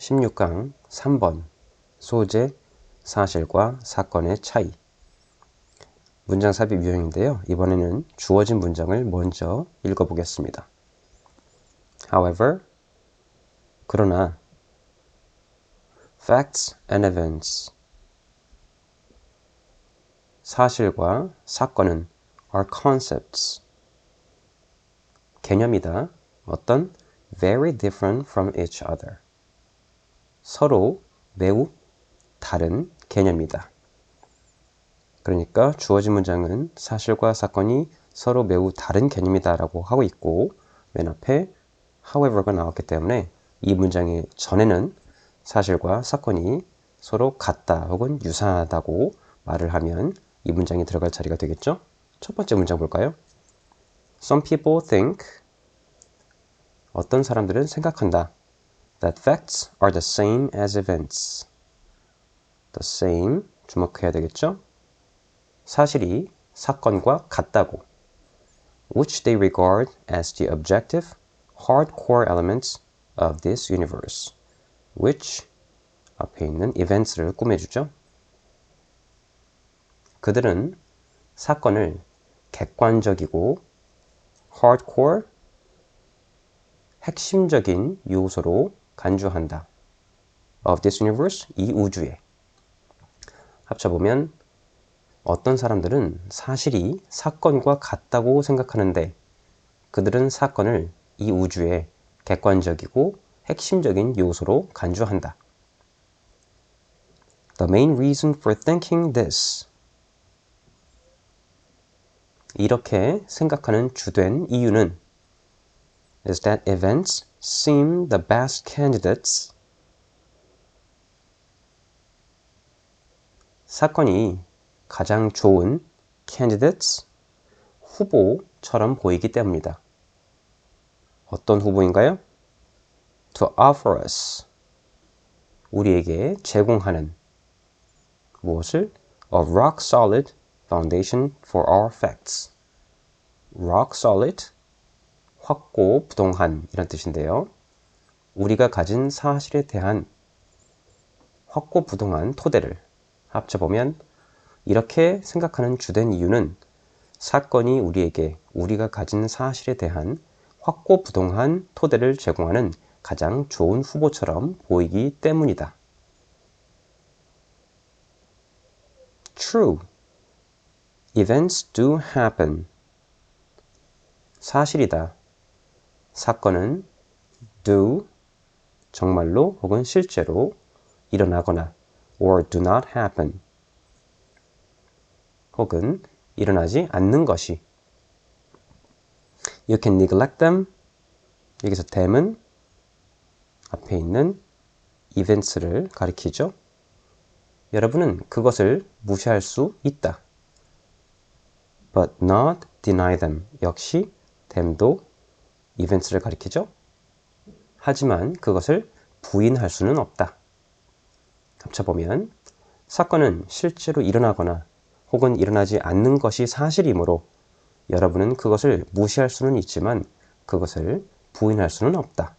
16강 3번 소재, 사실과 사건의 차이. 문장 삽입 유형인데요. 이번에는 주어진 문장을 먼저 읽어보겠습니다. However, 그러나 facts and events, 사실과 사건은 are concepts, 개념이다. 어떤 very different from each other, 서로 매우 다른 개념이다. 그러니까 주어진 문장은 사실과 사건이 서로 매우 다른 개념이다 라고 하고 있고, 맨 앞에 however가 나왔기 때문에 이 문장의 전에는 사실과 사건이 서로 같다 혹은 유사하다고 말을 하면 이 문장이 들어갈 자리가 되겠죠. 첫 번째 문장 볼까요? Some people think, 어떤 사람들은 생각한다, that facts are the same as events. the same, 주목해야 되겠죠. 사실이 사건과 같다고. which they regard as the objective, hardcore elements of this universe. which, 앞에 있는 events를 꾸며주죠. 그들은 사건을 객관적이고 hardcore, 핵심적인 요소로 간주한다. of this universe, 이 우주에. 합쳐보면 어떤 사람들은 사실이 사건과 같다고 생각하는데 그들은 사건을 이 우주의 객관적이고 핵심적인 요소로 간주한다. The main reason for thinking this, 이렇게 생각하는 주된 이유는 is that events seem the best candidates, 사건이 가장 좋은 candidates, 후보처럼 보이기 때문이다. 어떤 후보인가요? To offer us, 우리에게 제공하는 무엇을? A rock solid foundation for our facts. rock solid, 확고부동한 이런 뜻인데요. 우리가 가진 사실에 대한 확고부동한 토대를 합쳐보면 이렇게 생각하는 주된 이유는 사건이 우리에게 우리가 가진 사실에 대한 확고부동한 토대를 제공하는 가장 좋은 후보처럼 보이기 때문이다. True. Events do happen. 사실이다. 사건은 do, 정말로 혹은 실제로 일어나거나 or do not happen, 혹은 일어나지 않는 것이. You can neglect them. 여기서 them은 앞에 있는 events를 가리키죠. 여러분은 그것을 무시할 수 있다. But not deny them. 역시 them도 events를 가리키죠. 하지만 그것을 부인할 수는 없다. 합쳐보면 사건은 실제로 일어나거나 혹은 일어나지 않는 것이 사실이므로 여러분은 그것을 무시할 수는 있지만 그것을 부인할 수는 없다.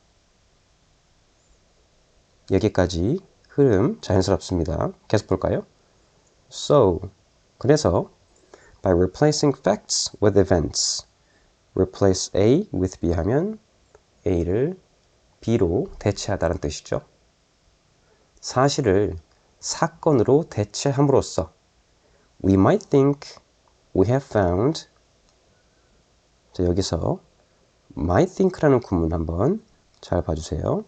여기까지 흐름 자연스럽습니다. 계속 볼까요? So, 그래서 by replacing facts with events, replace A with B 하면 A를 B로 대체하다는 뜻이죠. 사실을 사건으로 대체함으로써 we might think we have found, 자, 여기서 might think라는 구문 한번 잘 봐주세요.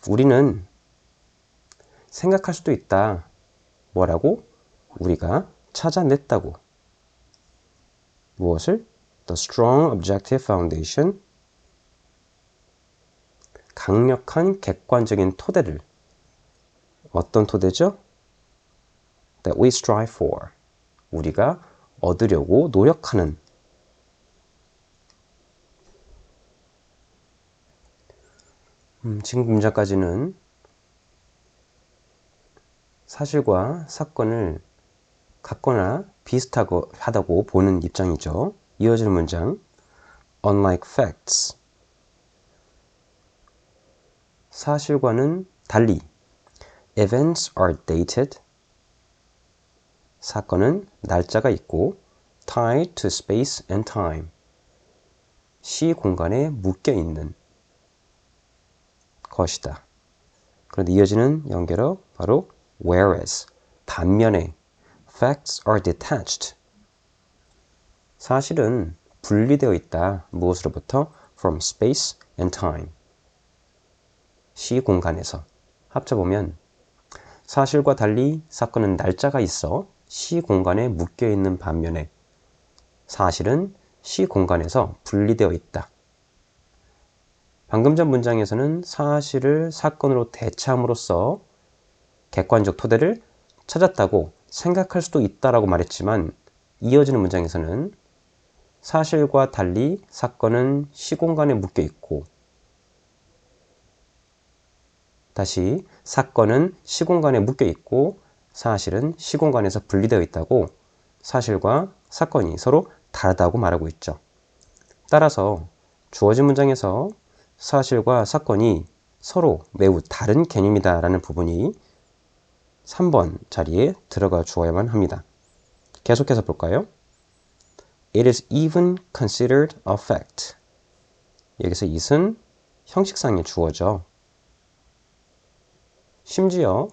우리는 생각할 수도 있다. 뭐라고? 우리가 찾아냈다고. 무엇을? The strong objective foundation, 강력한 객관적인 토대를. 어떤 토대죠? That we strive for, 우리가 얻으려고 노력하는. 지금 문장까지는 사실과 사건을 같거나 비슷하다고 보는 입장이죠. 이어지는 문장, unlike facts, 사실과는 달리 events are dated. 사건은 날짜가 있고 tied to space and time. 시 공간에 묶여 있는 것이다. 그런데 이어지는 연결어 바로 whereas 반면에 facts are detached. 사실은 분리되어 있다. 무엇으로부터? From space and time. 시 공간에서. 합쳐보면 사실과 달리 사건은 날짜가 있어 시 공간에 묶여 있는 반면에 사실은 시 공간에서 분리되어 있다. 방금 전 문장에서는 사실을 사건으로 대체함으로써 객관적 토대를 찾았다고 생각할 수도 있다라고 말했지만 이어지는 문장에서는 사실과 달리 사건은 시공간에 묶여 있고 다시 사건은 시공간에 묶여 있고 사실은 시공간에서 분리되어 있다고 사실과 사건이 서로 다르다고 말하고 있죠. 따라서 주어진 문장에서 사실과 사건이 서로 매우 다른 개념이다 라는 부분이 3번 자리에 들어가 주어야만 합니다. 계속해서 볼까요? It is even considered a fact. 여기서 it은 형식상의 주어죠. 심지어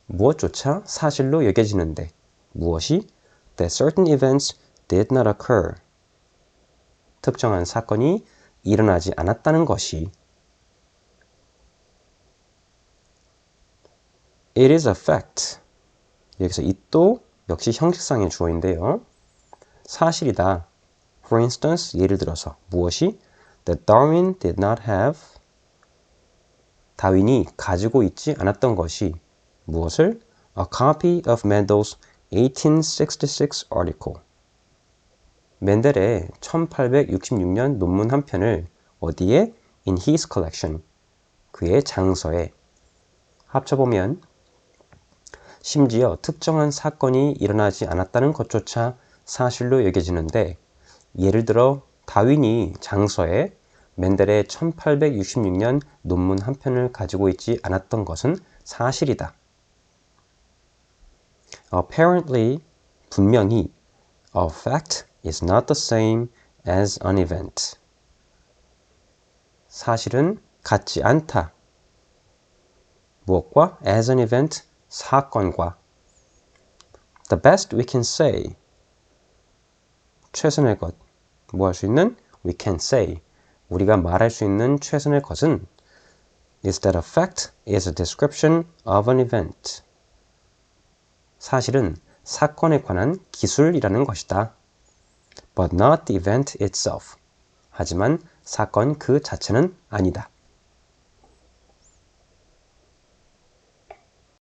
무엇조차 사실로 여겨지는데 무엇이? That certain events did not occur. 특정한 사건이 일어나지 않았다는 것이 It is a fact. 여기서 it도 역시 형식상의 주어인데요. 사실이다. For instance, 예를 들어서 무엇이? That Darwin did not have. 다윈이 가지고 있지 않았던 것이 무엇을? A copy of Mendel's 1866 article. 멘델의 1866년 논문 한 편을 어디에? In his collection. 그의 장서에. 합쳐보면 심지어 특정한 사건이 일어나지 않았다는 것조차 사실로 여겨지는데 예를 들어 다윈이 장서에 멘델의 1866년 논문 한 편을 가지고 있지 않았던 것은 사실이다. Apparently, 분명히 a fact is not the same as an event. 사실은 같지 않다. 무엇과? As an event, 사건과. The best we can say. 최선의 것. 뭐 할 수 있는? We can say. 우리가 말할 수 있는 최선의 것은 is that a fact is a description of an event. 사실은 사건에 관한 기술이라는 것이다. But not the event itself. 하지만 사건 그 자체는 아니다.